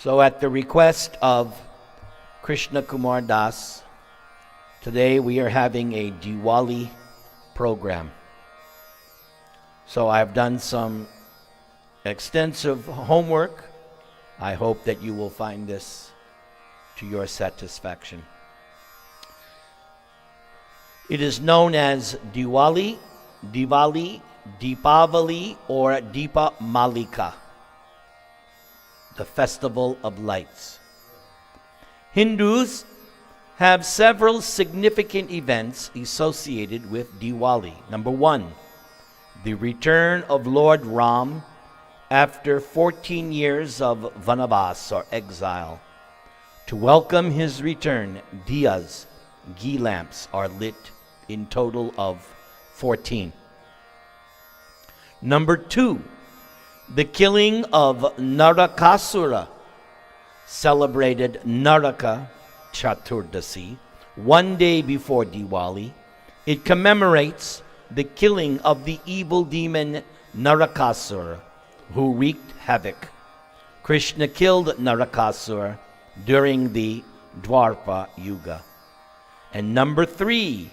So at the request of Krishna Kumar Das, today we are having a Diwali program. So I've done some extensive homework. I hope that you will find this to your satisfaction. It is known as Diwali, Diwali, Deepavali, or Deepa Malika, the Festival of Lights. Hindus have several significant events associated with Diwali. Number one, the return of Lord Ram after 14 years of Vanavas or exile. To welcome his return, diyas, ghee lamps, are lit in total of 14. Number two, the killing of Narakasura, celebrated Naraka Chaturdasi, one day before Diwali. It commemorates the killing of the evil demon Narakasura, who wreaked havoc. Krishna killed Narakasura during the Dwapara Yuga. And number three,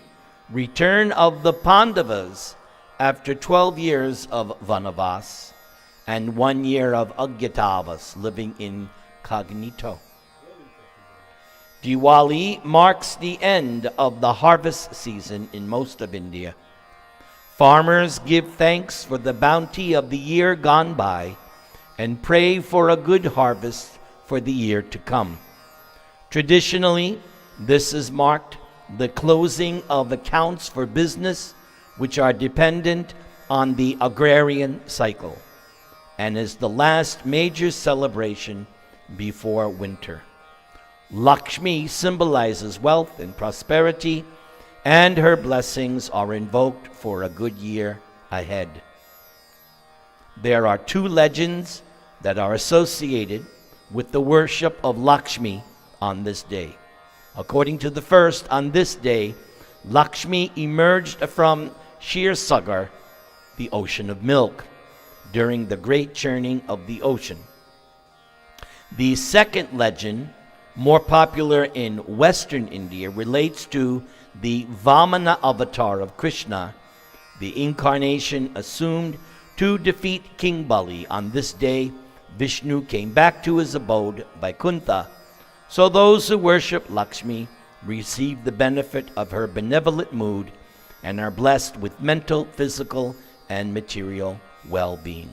return of the Pandavas after 12 years of Vanavas and 1 year of Agyatavas, living incognito. Diwali marks the end of the harvest season in most of India. Farmers give thanks for the bounty of the year gone by and pray for a good harvest for the year to come. Traditionally, this is marked the closing of accounts for business which are dependent on the agrarian cycle, and is the last major celebration before winter. Lakshmi symbolizes wealth and prosperity, and her blessings are invoked for a good year ahead. There are two legends that are associated with the worship of Lakshmi on this day. According to the first, on this day, Lakshmi emerged from Kshirosagar, the ocean of milk, during the great churning of the ocean. The second legend, more popular in Western India, relates to the Vamana avatar of Krishna, the incarnation assumed to defeat King Bali. On this day, Vishnu came back to his abode, Vaikuntha. So those who worship Lakshmi receive the benefit of her benevolent mood and are blessed with mental, physical, and material well-being.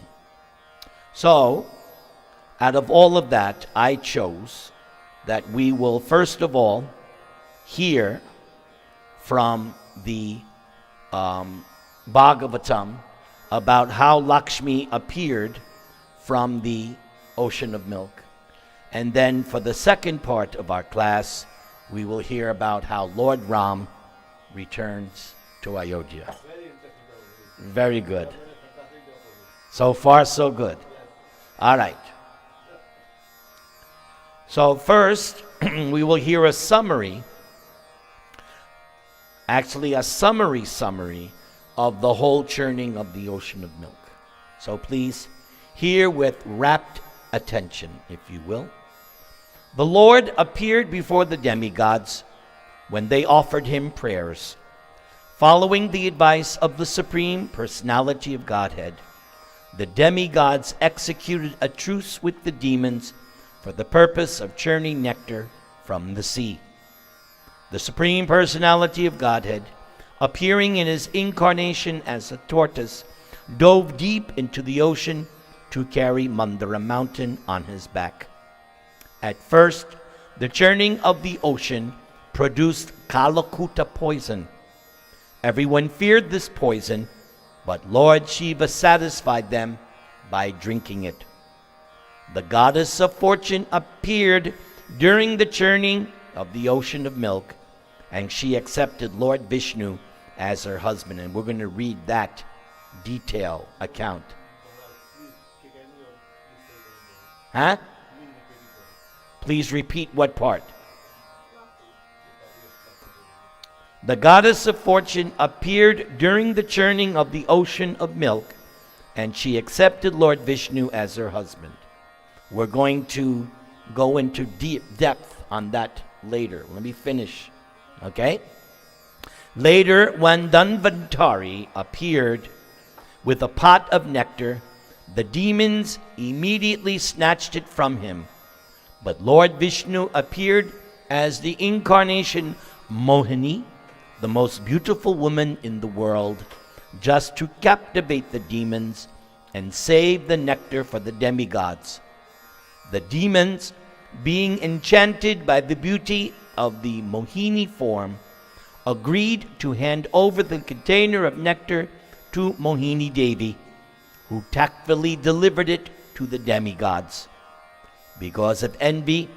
So, out of all of that, I chose that we will first of all hear from the Bhagavatam about how Lakshmi appeared from the ocean of milk. And then for the second part of our class, we will hear about how Lord Ram returns to Ayodhya. Very good. So far, so good. All right. So first, we will hear a summary, actually a summary of the whole churning of the ocean of milk. So please hear with rapt attention, if you will. The Lord appeared before the demigods when they offered him prayers. Following the advice of the Supreme Personality of Godhead, the demigods executed a truce with the demons for the purpose of churning nectar from the sea. The Supreme Personality of Godhead, appearing in his incarnation as a tortoise, dove deep into the ocean to carry Mandara mountain on his back. At first, the churning of the ocean produced Kalakuta poison. Everyone feared this poison, but Lord Shiva satisfied them by drinking it. The goddess of fortune appeared during the churning of the ocean of milk, and she accepted Lord Vishnu as her husband. And we're going to read that detailed account. Huh? Please repeat what part? The goddess of fortune appeared during the churning of the ocean of milk, and she accepted Lord Vishnu as her husband. We're going to go into deep depth on that later. Let me finish. Okay? Later, when Dhanvantari appeared with a pot of nectar, the demons immediately snatched it from him. But Lord Vishnu appeared as the incarnation Mohini, the most beautiful woman in the world, just to captivate the demons and save the nectar for the demigods. The demons, being enchanted by the beauty of the Mohini form, agreed to hand over the container of nectar to Mohini Devi, who tactfully delivered it to the demigods. Because of envy,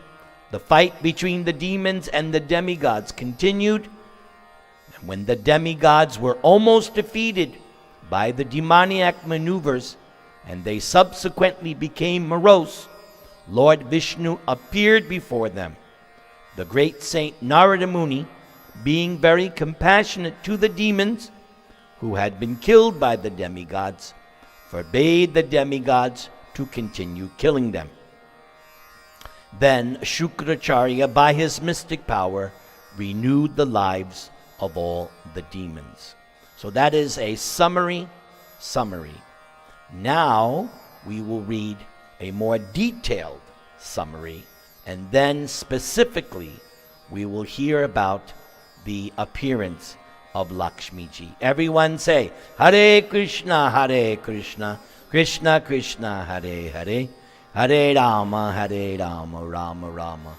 the fight between the demons and the demigods continued, and when the demigods were almost defeated by the demoniac maneuvers, and they subsequently became morose, Lord Vishnu appeared before them. The great saint Narada Muni, being very compassionate to the demons who had been killed by the demigods, forbade the demigods to continue killing them. Then Shukracharya, by his mystic power, renewed the lives of all the demons. So that is a summary. Now we will read a more detailed summary, and then specifically we will hear about the appearance of Lakshmiji. Everyone say, Hare Krishna, Krishna Krishna, Hare Hare, Hare Rama, Rama Rama.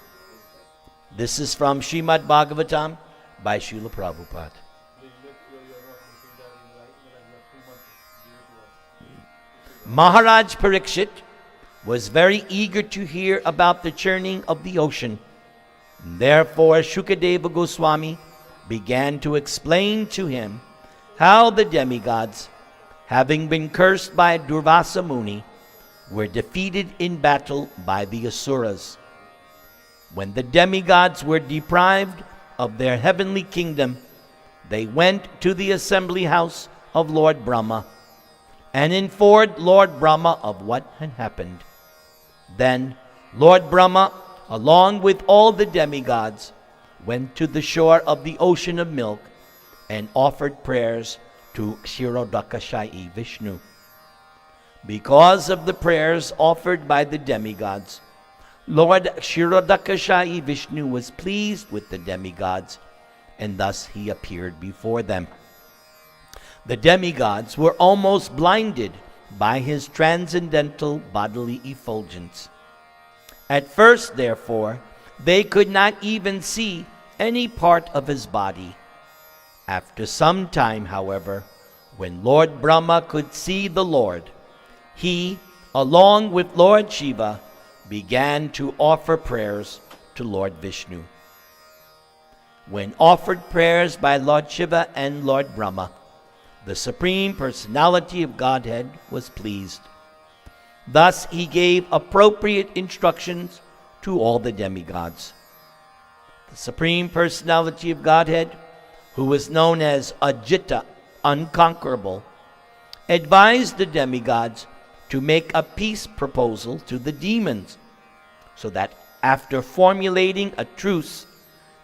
This is from Śrīmad-Bhāgavatam by Srila Prabhupada. Maharaj Parikshit was very eager to hear about the churning of the ocean. Therefore, Shukadeva Goswami began to explain to him how the demigods, having been cursed by Durvasa Muni, were defeated in battle by the Asuras. When the demigods were deprived of their heavenly kingdom, they went to the assembly house of Lord Brahma and informed Lord Brahma of what had happened. Then Lord Brahma, along with all the demigods, went to the shore of the ocean of milk and offered prayers to Śrīmad-Bhāgavatam Vishnu. Because of the prayers offered by the demigods, Lord Śrīmad-Bhāgavatam Vishnu was pleased with the demigods, and thus he appeared before them. The demigods were almost blinded by his transcendental bodily effulgence. At first, therefore, they could not even see any part of his body. After some time, however, when Lord Brahma could see the Lord, he, along with Lord Shiva, began to offer prayers to Lord Vishnu. When offered prayers by Lord Shiva and Lord Brahma, the Supreme Personality of Godhead was pleased. Thus he gave appropriate instructions to all the demigods. The Supreme Personality of Godhead, who was known as Ajita, unconquerable, advised the demigods to make a peace proposal to the demons, so that after formulating a truce,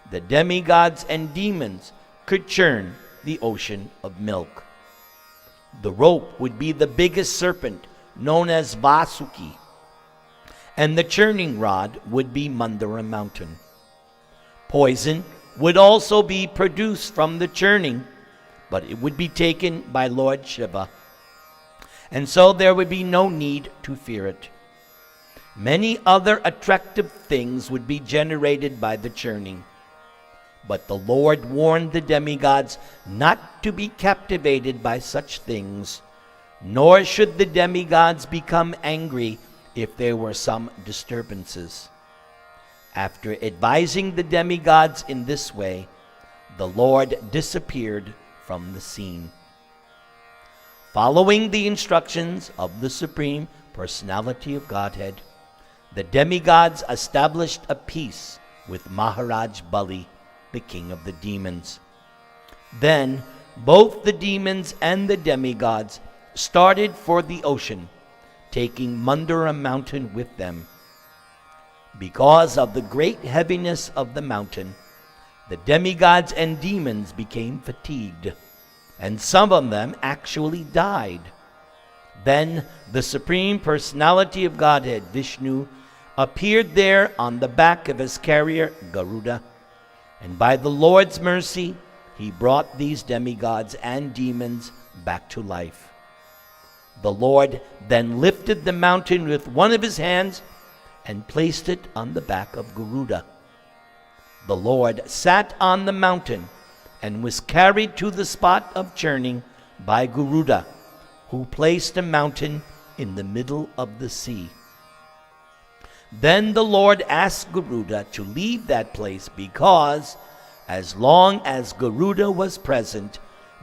the demigods and demons could churn the ocean of milk. The rope would be the biggest serpent, known as Vasuki, and the churning rod would be Mandara mountain. Poison would also be produced from the churning, but it would be taken by Lord Shiva, and so there would be no need to fear it. Many other attractive things would be generated by the churning, but the Lord warned the demigods not to be captivated by such things, nor should the demigods become angry if there were some disturbances. After advising the demigods in this way, the Lord disappeared from the scene. Following the instructions of the Supreme Personality of Godhead, the demigods established a peace with Maharaj Bali, the king of the demons. Then both the demons and the demigods started for the ocean, taking Mandara mountain with them. Because of the great heaviness of the mountain, the demigods and demons became fatigued, and some of them actually died. Then the Supreme Personality of Godhead, Vishnu, appeared there on the back of his carrier, Garuda, and by the Lord's mercy, he brought these demigods and demons back to life. The Lord then lifted the mountain with one of his hands and placed it on the back of Garuda. The Lord sat on the mountain and was carried to the spot of churning by Garuda, who placed the mountain in the middle of the sea. Then the Lord asked Garuda to leave that place because, as long as Garuda was present,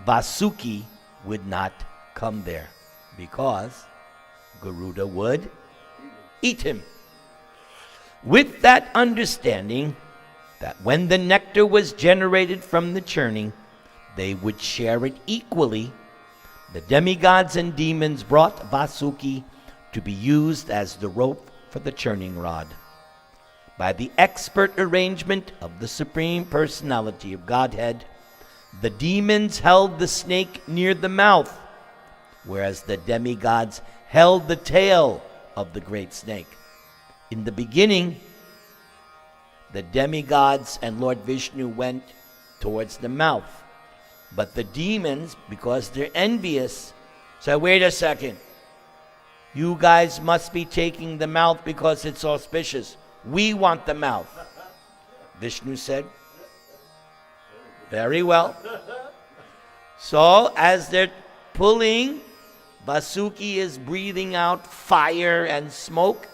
Vasuki would not come there, because Garuda would eat him. With that understanding, that when the nectar was generated from the churning, they would share it equally, the demigods and demons brought Vasuki to be used as the rope for the churning rod. By the expert arrangement of the Supreme Personality of Godhead, the demons held the snake near the mouth, whereas the demigods held the tail of the great snake. In the beginning, the demigods and Lord Vishnu went towards the mouth. But the demons, because they're envious, said, wait a second. You guys must be taking the mouth because it's auspicious. We want the mouth. Vishnu said, very well. So as they're pulling, Vasuki is breathing out fire and smoke,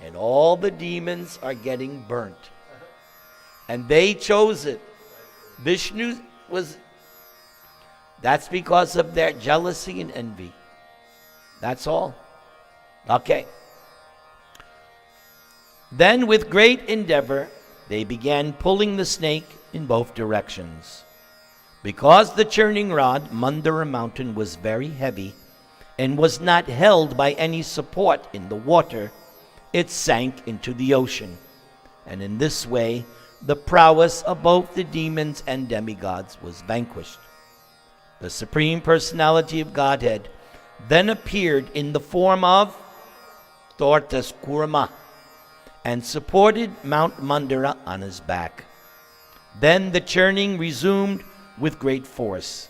and all the demons are getting burnt. And they chose it. Vishnu was... That's because of their jealousy and envy. That's all. Okay. Then with great endeavor, they began pulling the snake in both directions. Because the churning rod, Mandara mountain, was very heavy and was not held by any support in the water, it sank into the ocean. And in this way, the prowess of both the demons and demigods was vanquished. The Supreme Personality of Godhead then appeared in the form of Tortoise Kurma and supported Mount Mandara on his back. Then the churning resumed with great force.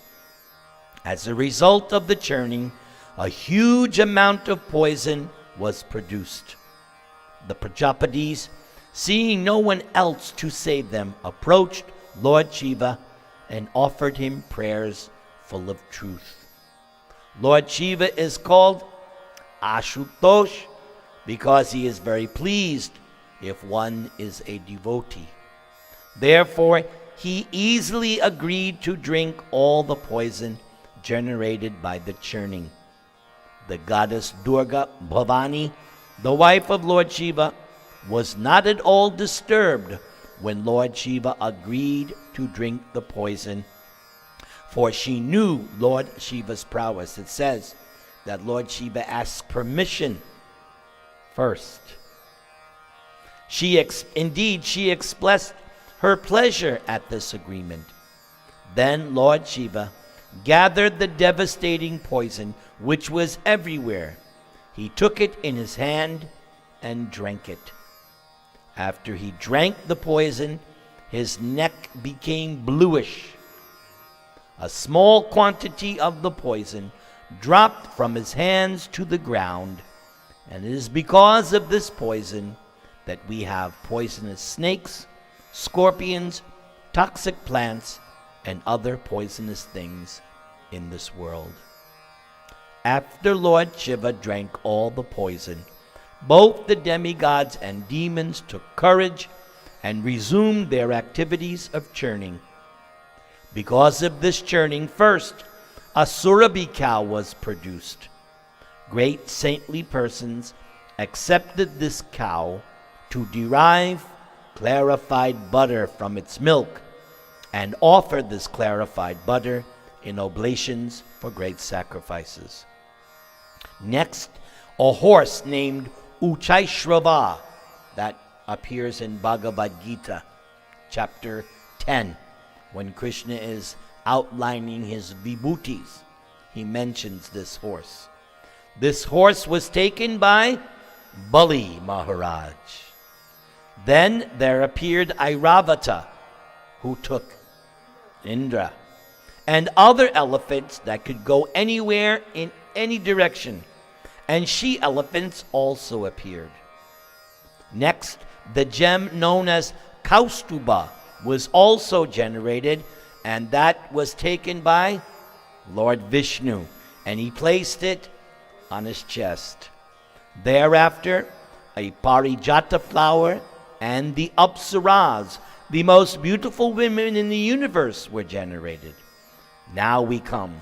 As a result of the churning, a huge amount of poison was produced. The Prajapatis, seeing no one else to save them, approached Lord Shiva and offered him prayers full of truth. Lord Shiva is called Ashutosh because he is very pleased if one is a devotee. Therefore, he easily agreed to drink all the poison generated by the churning. The goddess Durga Bhavani, the wife of Lord Shiva, was not at all disturbed when Lord Shiva agreed to drink the poison, for she knew Lord Shiva's prowess. It says that Lord Shiva asked permission first. She expressed her pleasure at this agreement. Then Lord Shiva gathered the devastating poison which was everywhere. He took it in his hand and drank it. After he drank the poison, his neck became bluish. A small quantity of the poison dropped from his hands to the ground, and it is because of this poison that we have poisonous snakes, scorpions, toxic plants, and other poisonous things in this world. After Lord Shiva drank all the poison, both the demigods and demons took courage and resumed their activities of churning. Because of this churning, first, a Surabhi cow was produced. Great saintly persons accepted this cow to derive clarified butter from its milk and offered this clarified butter in oblations for great sacrifices. Next, a horse named Uchaishrava, that appears in Bhagavad Gita, chapter 10, when Krishna is outlining his vibhutis. He mentions this horse. This horse was taken by Bali Maharaj. Then there appeared Airavata, who took Indra, and other elephants that could go anywhere in any direction. And she-elephants also appeared. Next, the gem known as Kaustuba was also generated, and that was taken by Lord Vishnu, and he placed it on his chest. Thereafter, a parijata flower and the apsaras, the most beautiful women in the universe, were generated. Now we come.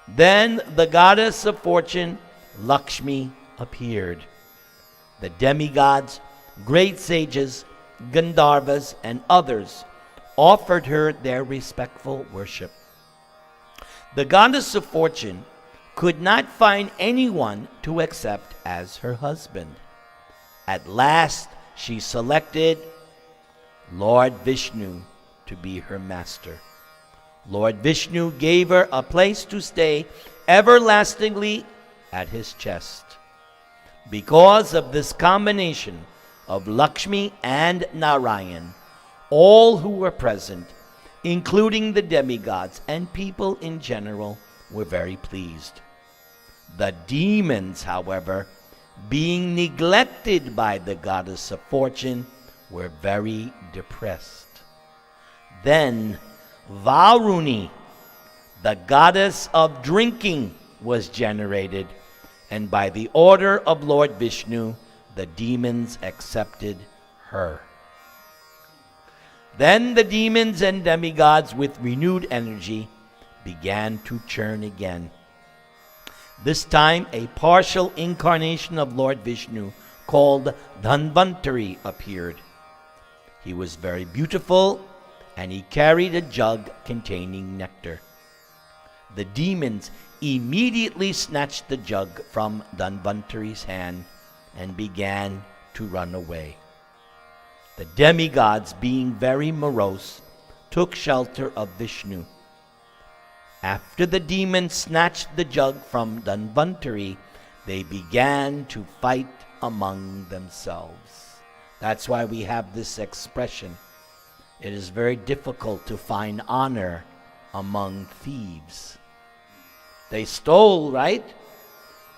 Then the goddess of fortune, Lakshmi, appeared. The demigods, great sages, Gandharvas, and others offered her their respectful worship. The goddess of fortune could not find anyone to accept as her husband. At last, she selected Lord Vishnu to be her master. Lord Vishnu gave her a place to stay everlastingly at his chest. Because of this combination of Lakshmi and Narayan, all who were present, including the demigods and people in general, were very pleased. The demons, however, being neglected by the goddess of fortune, were very depressed. Then Varuni, the goddess of drinking, was generated, and by the order of Lord Vishnu, the demons accepted her. Then the demons and demigods, with renewed energy, began to churn again. This time, a partial incarnation of Lord Vishnu, called Dhanvantari, appeared. He was very beautiful, and he carried a jug containing nectar. The demons immediately snatched the jug from Dhanvantari's hand and began to run away. The demigods, being very morose, took shelter of Vishnu. After the demons snatched the jug from Dhanvantari, they began to fight among themselves. That's why we have this expression. It is very difficult to find honor among thieves. They stole, right?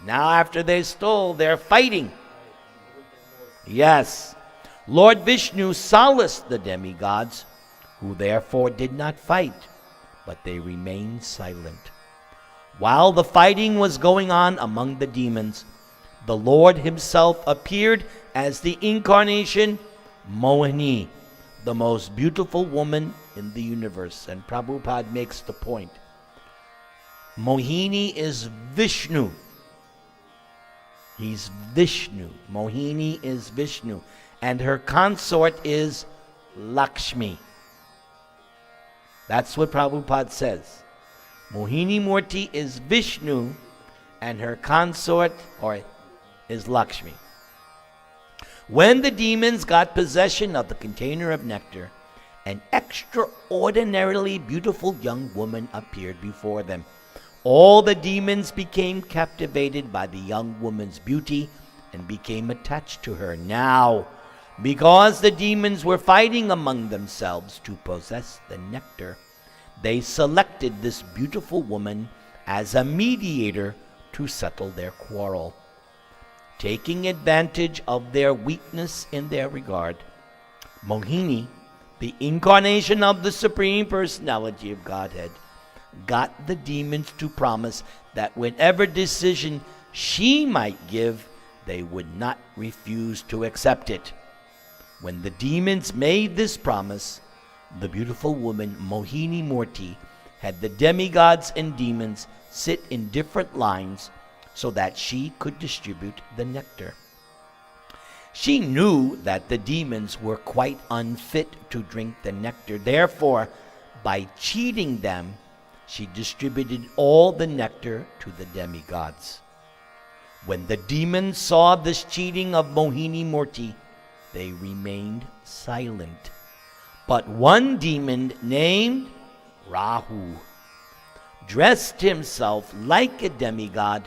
Now after they stole, they're fighting. Yes. Lord Vishnu solaced the demigods, who therefore did not fight, but they remained silent. While the fighting was going on among the demons, the Lord himself appeared as the incarnation Mohini, the most beautiful woman in the universe. And Prabhupada makes the point. Mohini is Vishnu. He's Vishnu. Mohini is Vishnu. And her consort is Lakshmi. That's what Prabhupada says. Mohini Murti is Vishnu, and her consort is Lakshmi. When the demons got possession of the container of nectar, an extraordinarily beautiful young woman appeared before them. All the demons became captivated by the young woman's beauty and became attached to her. Now, because the demons were fighting among themselves to possess the nectar, they selected this beautiful woman as a mediator to settle their quarrel. Taking advantage of their weakness in their regard, Mohini, the incarnation of the Supreme Personality of Godhead, got the demons to promise that whatever decision she might give, they would not refuse to accept it. When the demons made this promise, the beautiful woman Mohini Murti had the demigods and demons sit in different lines so that she could distribute the nectar. She knew that the demons were quite unfit to drink the nectar. Therefore, by cheating them, she distributed all the nectar to the demigods. When the demons saw this cheating of Mohini Murti, they remained silent. But one demon named Rahu dressed himself like a demigod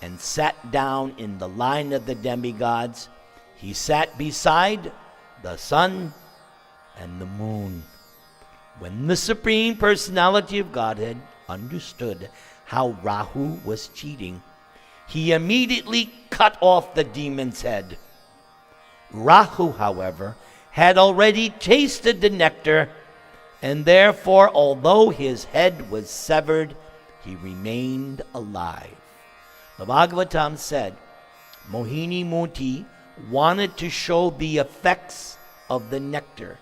and sat down in the line of the demigods. He sat beside the sun and the moon. When the Supreme Personality of Godhead understood how Rahu was cheating, he immediately cut off the demon's head. Rahu, however, had already tasted the nectar, and therefore, although his head was severed, he remained alive. The Bhagavatam said Mohini Murti wanted to show the effects of the nectar.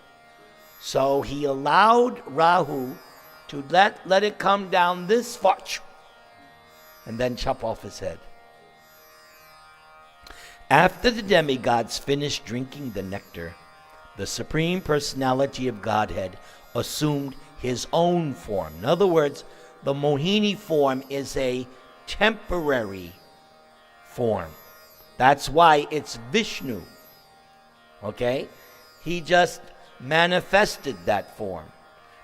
So he allowed Rahu to let it come down this far and then chop off his head. After the demigods finished drinking the nectar, the Supreme Personality of Godhead assumed his own form. In other words, the Mohini form is a temporary form. That's why it's Vishnu. Okay? He just manifested that form.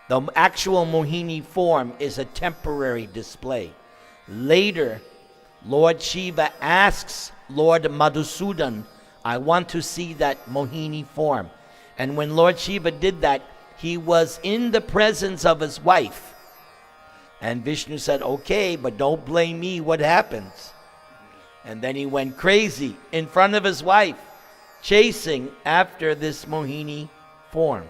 The actual Mohini form is a temporary display. Later, Lord Shiva asks Lord Madhusudan, I want to see that Mohini form. And when Lord Shiva did that, he was in the presence of his wife. And Vishnu said, okay, but don't blame me, what happens? And then he went crazy in front of his wife, chasing after this Mohini form.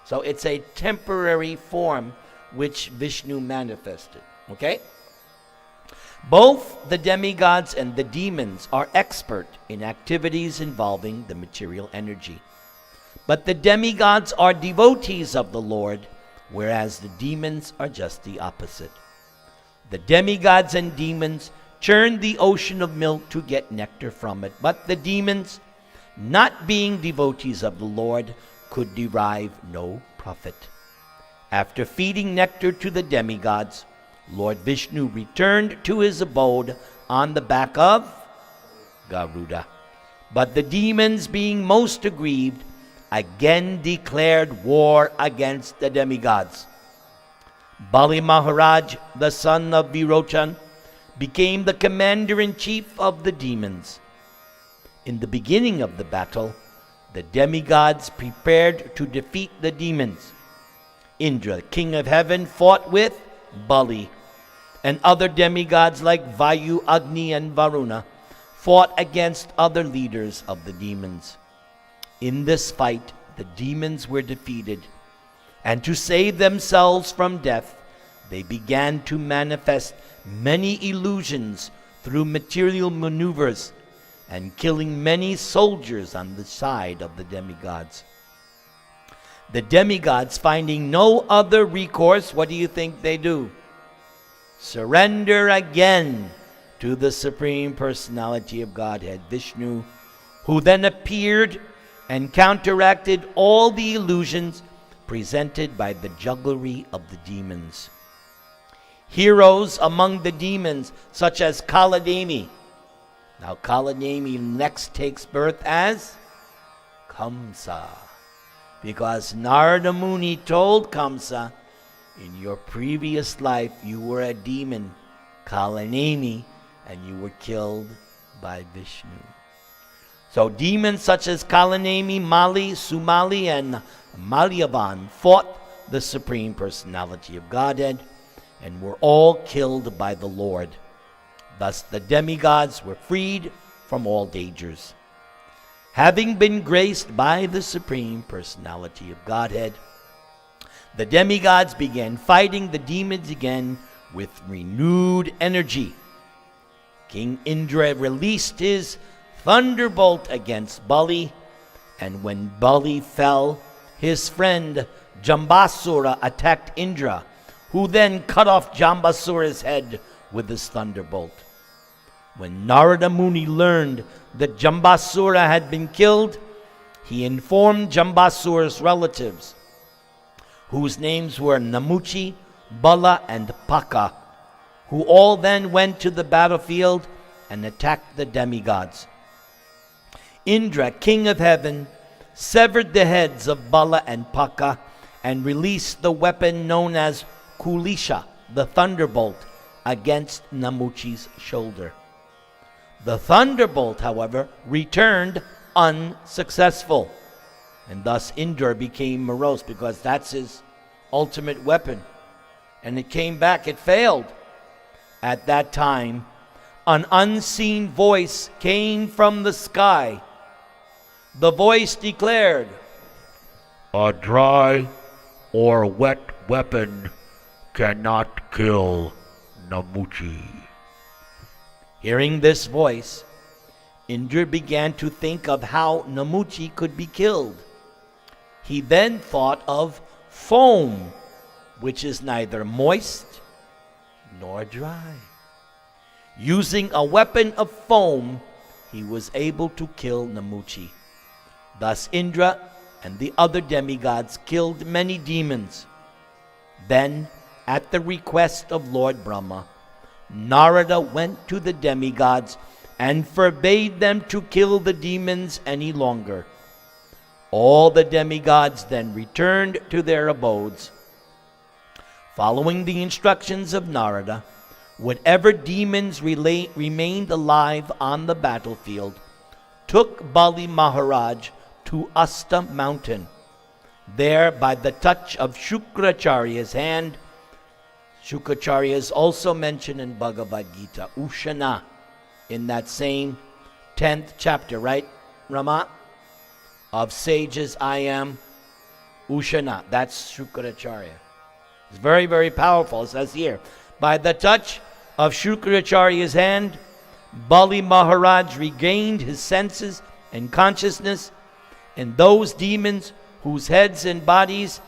So it's a temporary form which Vishnu manifested. Okay? Both the demigods and the demons are expert in activities involving the material energy. But the demigods are devotees of the Lord, whereas the demons are just the opposite. The demigods and demons churn the ocean of milk to get nectar from it, but the demons, not being devotees of the Lord, could derive no profit. After feeding nectar to the demigods, Lord Vishnu returned to his abode on the back of Garuda. But the demons, being most aggrieved, again declared war against the demigods. Bali Maharaj, the son of Virochan, became the commander-in-chief of the demons. In the beginning of the battle, the demigods prepared to defeat the demons. Indra, king of heaven, fought with Bali, and other demigods like Vayu, Agni, and Varuna fought against other leaders of the demons. In this fight, the demons were defeated, and to save themselves from death, they began to manifest many illusions through material maneuvers and killing many soldiers on the side of the demigods. The demigods, finding no other recourse, what do you think they do? Surrender again to the Supreme Personality of Godhead, Vishnu, who then appeared and counteracted all the illusions presented by the jugglery of the demons. Heroes among the demons, such as Kalademi. Now Kalademi next takes birth as Kamsa, because Narada Muni told Kamsa, in your previous life you were a demon, Kalademi, and you were killed by Vishnu. So demons such as Kalademi, Mali, Sumali, and Malyavan fought the Supreme Personality of Godhead and were all killed by the Lord. Thus the demigods were freed from all dangers. Having been graced by the Supreme Personality of Godhead, the demigods began fighting the demons again with renewed energy. King Indra released his thunderbolt against Bali, and when Bali fell, his friend Jambasura attacked Indra, who then cut off Jambasura's head with his thunderbolt. When Narada Muni learned that Jambasura had been killed, he informed Jambasura's relatives, whose names were Namuchi, Bala, and Paka, who all then went to the battlefield and attacked the demigods. Indra, king of heaven, severed the heads of Bala and Paka and released the weapon known as Kulisha, the thunderbolt, against Namuchi's shoulder. The thunderbolt, however, returned unsuccessful, and thus Indra became morose because that's his ultimate weapon. And it came back, it failed. At that time, an unseen voice came from the sky. The voice declared, "A dry or wet weapon cannot kill Namuchi." Hearing this voice, Indra began to think of how Namuchi could be killed. He then thought of foam, which is neither moist nor dry. Using a weapon of foam, he was able to kill Namuchi. Thus Indra and the other demigods killed many demons. Then, at the request of Lord Brahma, Narada went to the demigods and forbade them to kill the demons any longer. All the demigods then returned to their abodes. Following the instructions of Narada, whatever demons remained alive on the battlefield took Bali Maharaj to Asta mountain. There, by the touch of Shukracharya's hand, Shukracharya is also mentioned in Bhagavad Gita, Ushana, in that same 10th chapter, right, Rama? Of sages I am Ushana. That's Shukracharya. It's very, very powerful. It says here, by the touch of Shukracharya's hand, Bali Maharaj regained his senses and consciousness, and those demons whose heads and bodies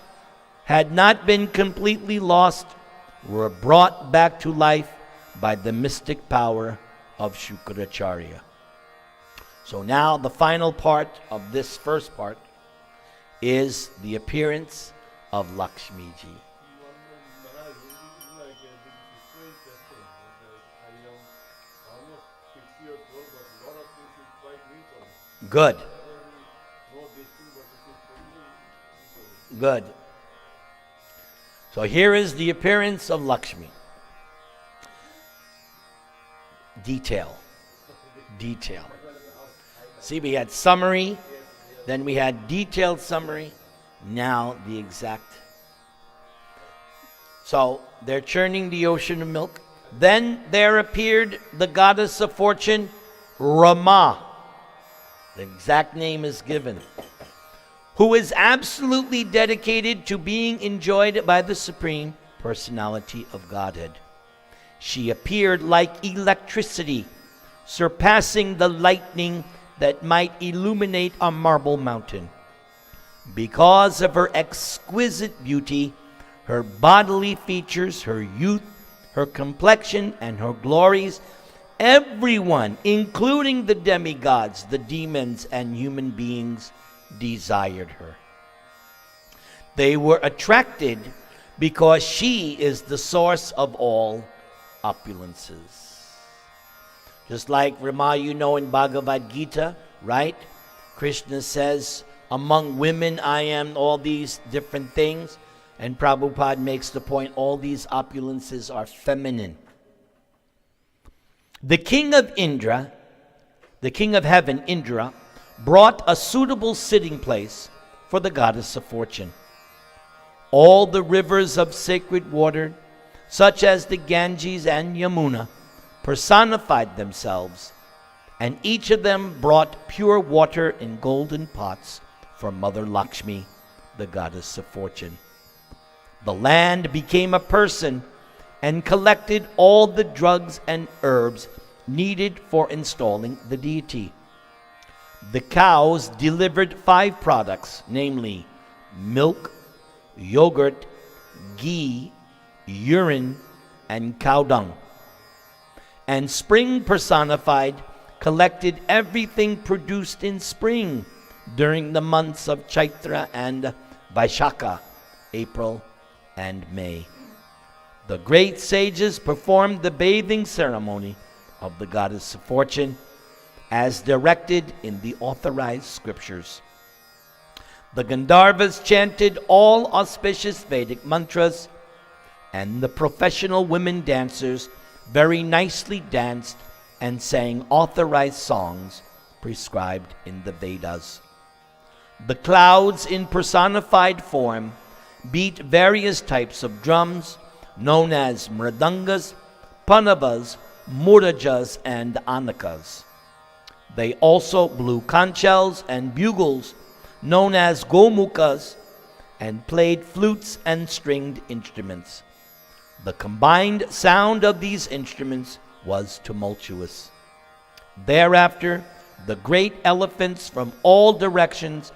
had not been completely lost were brought back to life by the mystic power of Shukracharya. So now the final part of this first part is the appearance of Lakshmi Ji. Good. Good. So here is the appearance of Lakshmi. Detail. See, we had summary, then we had detailed summary, now the exact. So they're churning the ocean of milk. Then there appeared the goddess of fortune, Rama. The exact name is given. Who is absolutely dedicated to being enjoyed by the Supreme Personality of Godhead. She appeared like electricity, surpassing the lightning that might illuminate a marble mountain. Because of her exquisite beauty, her bodily features, her youth, her complexion, and her glories, everyone, including the demigods, the demons, and human beings, desired her. They were attracted because she is the source of all opulences. Just like Rama, you know, in Bhagavad Gita, right? Krishna says, among women I am all these different things. And Prabhupada makes the point, all these opulences are feminine. The king of Indra, the king of heaven, Indra, brought a suitable sitting place for the goddess of fortune. All the rivers of sacred water, such as the Ganges and Yamuna, personified themselves, and each of them brought pure water in golden pots for Mother Lakshmi, the goddess of fortune. The land became a person and collected all the drugs and herbs needed for installing the deity. The cows delivered 5 products, namely milk, yogurt, ghee, urine, and cow dung. And spring personified collected everything produced in spring during the months of Chaitra and Vaishakha, April and May. The great sages performed the bathing ceremony of the goddess of fortune, as directed in the authorized scriptures. The Gandharvas chanted all auspicious Vedic mantras, and the professional women dancers very nicely danced and sang authorized songs prescribed in the Vedas. The clouds in personified form beat various types of drums known as mridangas, panavas, murajas, and anakas. They also blew conchs and bugles known as gomukas and played flutes and stringed instruments. The combined sound of these instruments was tumultuous. Thereafter, the great elephants from all directions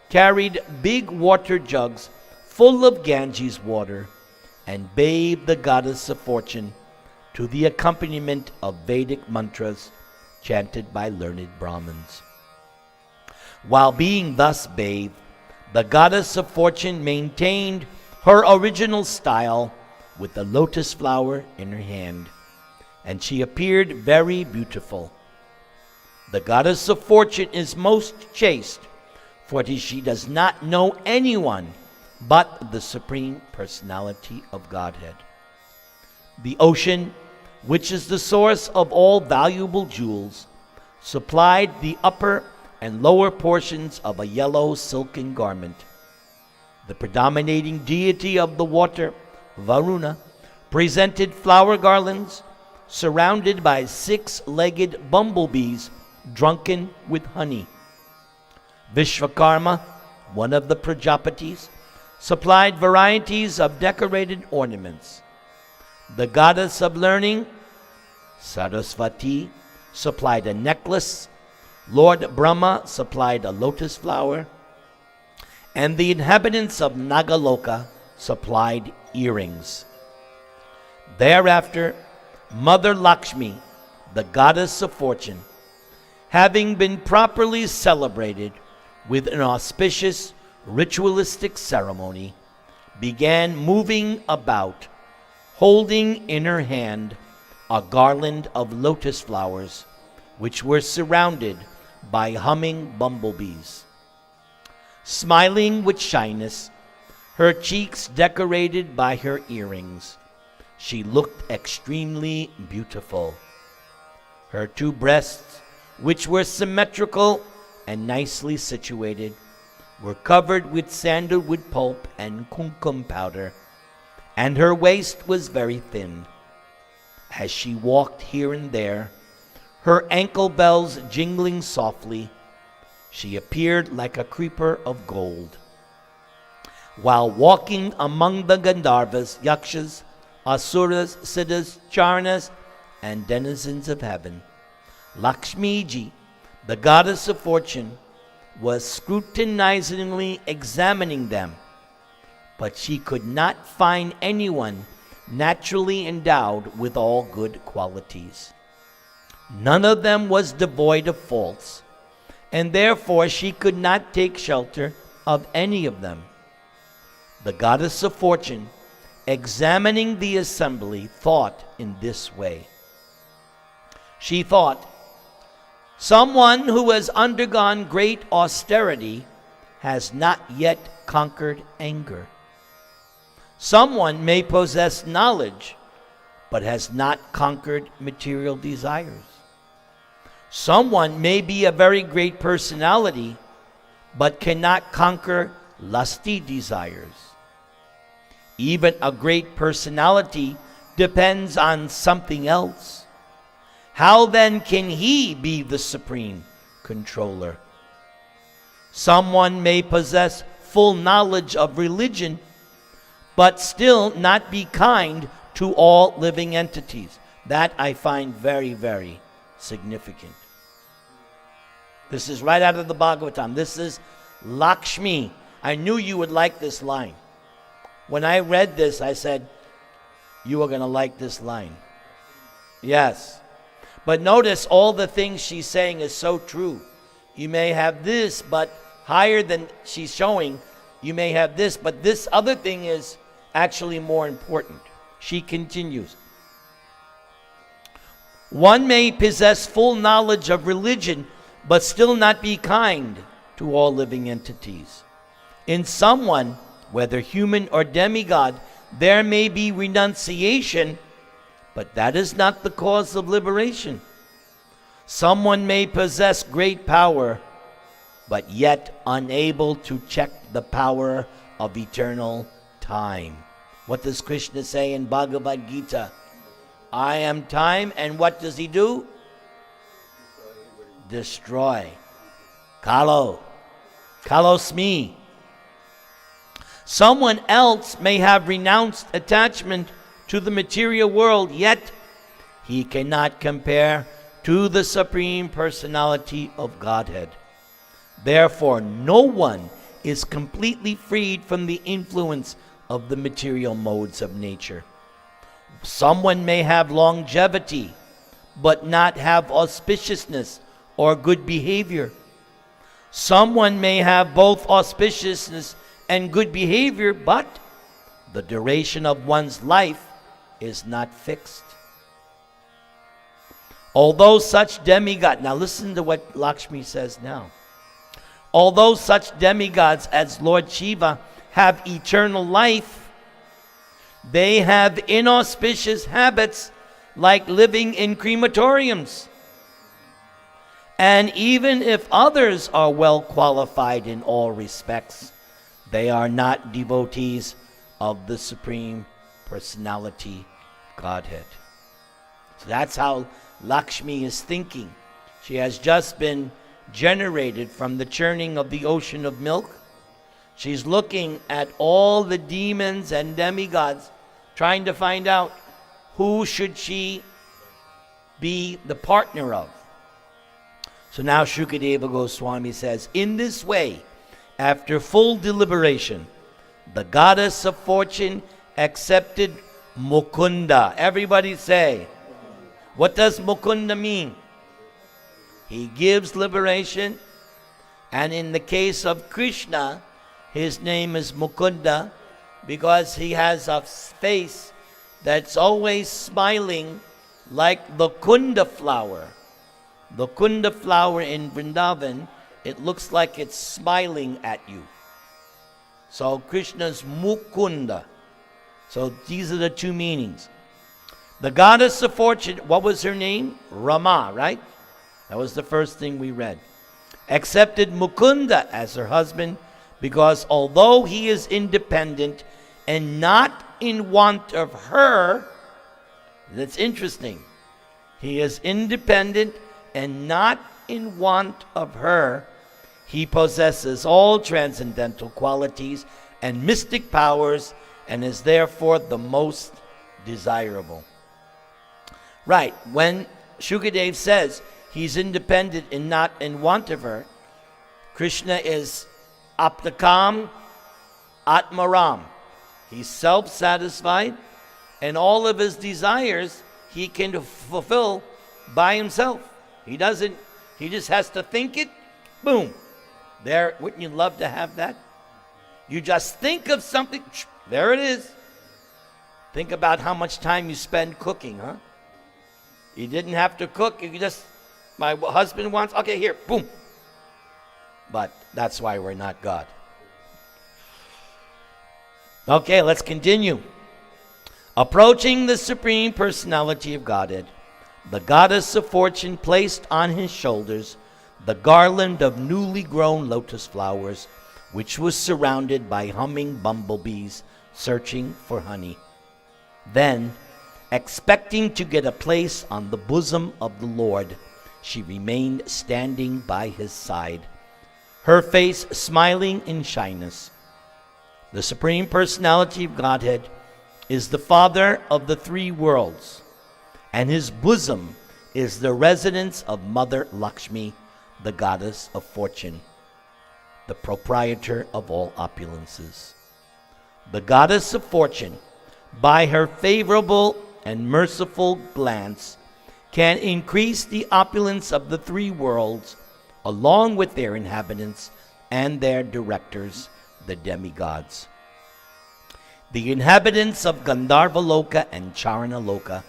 carried big water jugs full of Ganges water and bathed the goddess of fortune to the accompaniment of Vedic mantras chanted by learned Brahmins. While being thus bathed, the goddess of fortune maintained her original style with the lotus flower in her hand, and she appeared very beautiful. The goddess of fortune is most chaste, for she does not know anyone but the Supreme Personality of Godhead. The ocean, which is the source of all valuable jewels, supplied the upper and lower portions of a yellow silken garment. The predominating deity of the water, Varuna, presented flower garlands surrounded by 6-legged bumblebees drunken with honey. Vishvakarma, one of the Prajapatis, supplied varieties of decorated ornaments. The goddess of learning, Sarasvati, supplied a necklace. Lord Brahma supplied a lotus flower, and the inhabitants of Nagaloka supplied earrings. Thereafter, Mother Lakshmi, the goddess of fortune, having been properly celebrated with an auspicious ritualistic ceremony, began moving about, holding in her hand a garland of lotus flowers, which were surrounded by humming bumblebees. Smiling with shyness, her cheeks decorated by her earrings, she looked extremely beautiful. Her 2 breasts, which were symmetrical and nicely situated, were covered with sandalwood pulp and kumkum powder, and her waist was very thin. As she walked here and there, her ankle bells jingling softly, she appeared like a creeper of gold. While walking among the Gandharvas, Yakshas, Asuras, Siddhas, Charanas, and denizens of heaven, Lakshmiji, the goddess of fortune, was scrutinizingly examining them, but she could not find anyone naturally endowed with all good qualities. None of them was devoid of faults, and therefore she could not take shelter of any of them. The goddess of fortune, examining the assembly, thought in this way. She thought, someone who has undergone great austerity has not yet conquered anger. Someone may possess knowledge, but has not conquered material desires. Someone may be a very great personality, but cannot conquer lusty desires. Even a great personality depends on something else. How then can he be the supreme controller? Someone may possess full knowledge of religion, but still not be kind to all living entities. That I find very, very significant. This is right out of the Bhagavatam. This is Lakshmi. I knew you would like this line. When I read this, I said, you are going to like this line. Yes. But notice all the things she's saying is so true. You may have this, but higher than she's showing, you may have this, but this other thing is actually more important. She continues. One may possess full knowledge of religion, but still not be kind to all living entities. In someone, whether human or demigod, there may be renunciation, but that is not the cause of liberation. Someone may possess great power, but yet unable to check the power of eternal time. What does Krishna say in Bhagavad Gita? I am time, and what does he do? Destroy. Kalo. Kalosmi. Someone else may have renounced attachment to the material world, yet he cannot compare to the Supreme Personality of Godhead. Therefore, no one is completely freed from the influence of the material modes of nature. Someone may have longevity, but not have auspiciousness or good behavior. Someone may have both auspiciousness and good behavior, but the duration of one's life is not fixed. Although such demigods, now listen to what Lakshmi says now. Although such demigods as Lord Shiva have eternal life, they have inauspicious habits like living in crematoriums. And even if others are well qualified in all respects, they are not devotees of the Supreme Personality Godhead. So that's how Lakshmi is thinking. She has just been generated from the churning of the ocean of milk. She's looking at all the demons and demigods, trying to find out who should she be the partner of. So now Shukadeva Goswami says, in this way, after full deliberation, the goddess of fortune accepted Mukunda. Everybody say, what does Mukunda mean? He gives liberation, and in the case of Krishna, his name is Mukunda because he has a face that's always smiling like the Kunda flower. The Kunda flower in Vrindavan, it looks like it's smiling at you. So Krishna's Mukunda. So these are the two meanings. The goddess of fortune, what was her name? Rama, right? That was the first thing we read. Accepted Mukunda as her husband because although he is independent and not in want of her, that's interesting. He is independent and not in want of her. He possesses all transcendental qualities and mystic powers and is therefore the most desirable. Right, when Shukadev says he's independent and not in want of her, Krishna is Aptakam Atmaram. He's self-satisfied, and all of his desires he can fulfill by himself. He just has to think it, boom. There, wouldn't you love to have that? You just think of something, there it is. Think about how much time you spend cooking, huh? You didn't have to cook, you just, my husband wants, okay, here, boom. But that's why we're not God. Okay, let's continue. Approaching the Supreme Personality of Godhead, the goddess of fortune placed on his shoulders the garland of newly grown lotus flowers, which was surrounded by humming bumblebees searching for honey. Then, expecting to get a place on the bosom of the Lord, she remained standing by his side, her face smiling in shyness. The Supreme Personality of Godhead is the Father of the three worlds, and his bosom is the residence of Mother Lakshmi, the goddess of fortune, the proprietor of all opulences. The goddess of fortune, by her favorable and merciful glance, can increase the opulence of the three worlds, along with their inhabitants and their directors, the demigods. The inhabitants of Gandharva-loka and Charana-loka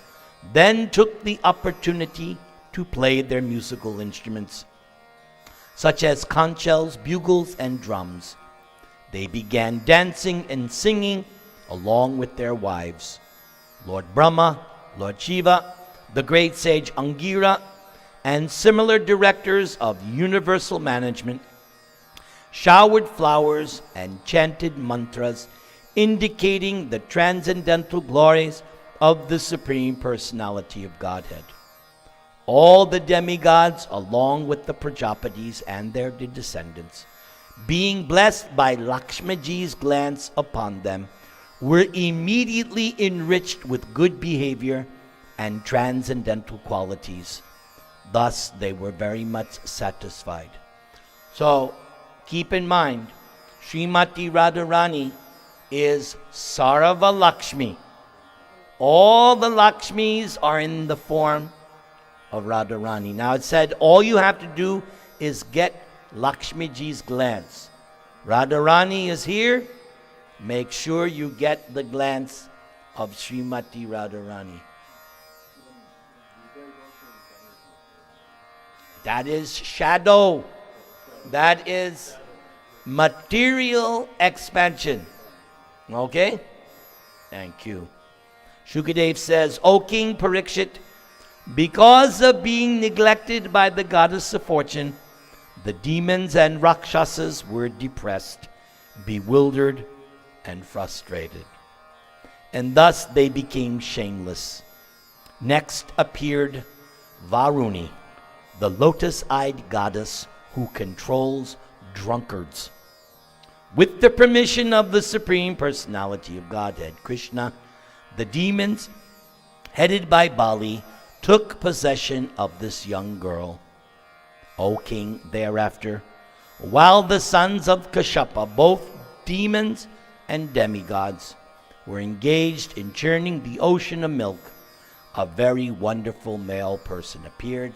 then took the opportunity to play their musical instruments, such as conch shells, bugles, and drums. They began dancing and singing along with their wives. Lord Brahma, Lord Shiva, the great sage Angira, and similar directors of universal management showered flowers and chanted mantras indicating the transcendental glories of the Supreme Personality of Godhead. All the demigods, along with the Prajapatis and their descendants, being blessed by Lakshmaji's glance upon them, were immediately enriched with good behavior and transcendental qualities. Thus, they were very much satisfied. So, keep in mind, Srimati Radharani is Sarva Lakshmi. All the Lakshmis are in the form of Radharani. Now, it said all you have to do is get Lakshmiji's glance. Radharani is here. Make sure you get the glance of Srimati Radharani. That is shadow. That is material expansion. Okay? Thank you. Shukadev says, O King Parikshit, because of being neglected by the goddess of fortune, the demons and Rakshasas were depressed, bewildered, and frustrated. And thus they became shameless. Next appeared Varuni, the lotus-eyed goddess who controls drunkards. With the permission of the Supreme Personality of Godhead, Krishna, the demons, headed by Bali, took possession of this young girl. O king, thereafter, while the sons of Kashyapa, both demons and demigods, were engaged in churning the ocean of milk, a very wonderful male person appeared